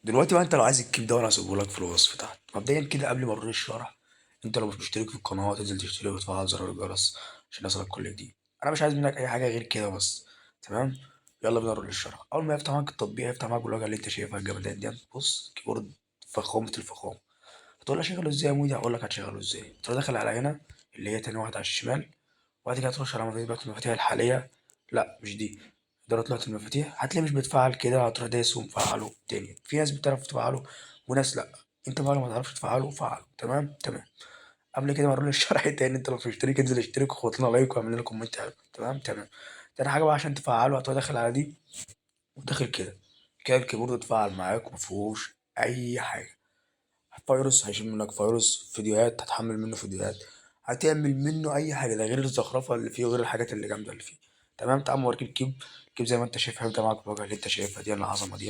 دلوقتي بقى انت لو عايز الكيب ده انا هسيبه لك في الوصف تحت مبدئيا كده قبل ما نروح الشرح. انت لو مش مشترك في القناه تنزل تشترك وتفعل زر الجرس عشان يوصلك كل جديد. انا مش عايز منك اي حاجه غير كده بس. تمام. يلا بينا نروح للشرح. اول ما يفتح معاك التطبيق هيفتح معاك بالواجهه اللي انت شايفها الجمدان دي. بص كيبورد فخامه الفخامه. هتقول لي اشغله ازاي يا مودي؟ هقول لك هتشغله ازاي. تروح داخل على هنا اللي هي تاني واحده على الشمال. وبعد كده تخش على مفاتيح المفاتيح الحاليه. لا مش دي. إدارة لوحة المفاتيح هتلاقيه مش بتفعل كده، هتروح دايس ومفعله تاني. في ناس بتعرف تفعله وناس لأ. أنت بقى لو ما تعرفش تفعله فعله. تمام تمام. قبل كده ما نروح للشرح تاني، أنت لو مش مشترك انزل اشترك وخد لنا لايك واعمل لنا كومنت حلو. تمام تمام. تاني حاجة بقى عشان تفعله هتروح داخل على دي وداخل كده. كده الكيبورد اتفعل معاك ومفيهوش أي حاجة. فيروس هيشيل منك فيروس، فيديوهات هتحمل منه فيديوهات، هتعمل منه اي حاجه. ده غير الزخرفه اللي فيه وغير الحاجات اللي جامده اللي فيه. تمام. تعال اوريك الكيب. الكيب زي ما انت شايف هيبدا معاك بالواجهه اللي انت شايفها دي العظمه دي.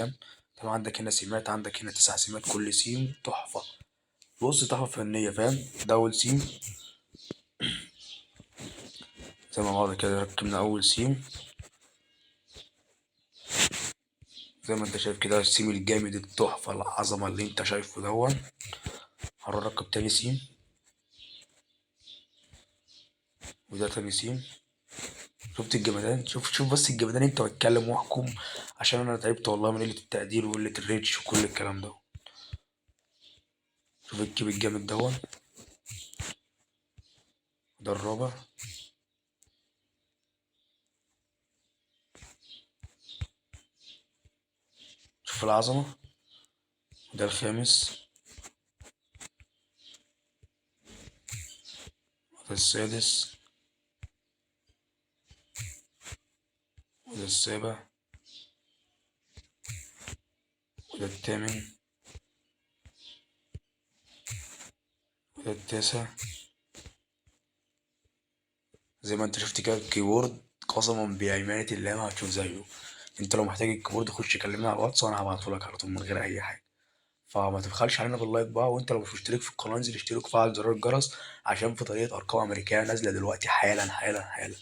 تمام. عندك هنا سيمات، عندك هنا 9 سيمات، كل سيم تحفه. بص تحفه فنيه فاهم. ده اول سيم. زي ما بعض كده ركبنا اول سيم. زي ما انت شايف كده السيم الجامد التحفه العظمه اللي انت شايفه دون. هنركب تاني سيم. وده تاني سيم. شفت الجمدان؟ شوف شوف بس الجمدان. انت بتكلم واحكم عشان انا تعبت والله من قلة التقدير وقلة الريتش وكل الكلام ده. شوف الكيب الجامد دون. ده الرابع. شوف العظمة. ده الخامس. وده السادس. وده السابع. وده الثامن. وده التاسع. زي ما انت شفت كده الكيبورد قسما بعماية الله ما هتشوف زيه. انت لو محتاج الكيبورد خش كلمنا على الواتس وانا هبعتهولك على طول من غير اي حاجة. فما تبخلش علينا باللايك بقى. وانت لو مش مشترك في القناة انزل اشترك وفعل زرار الجرس عشان في طريقة ارقام امريكية نازلة دلوقتي حالا حالا حالا.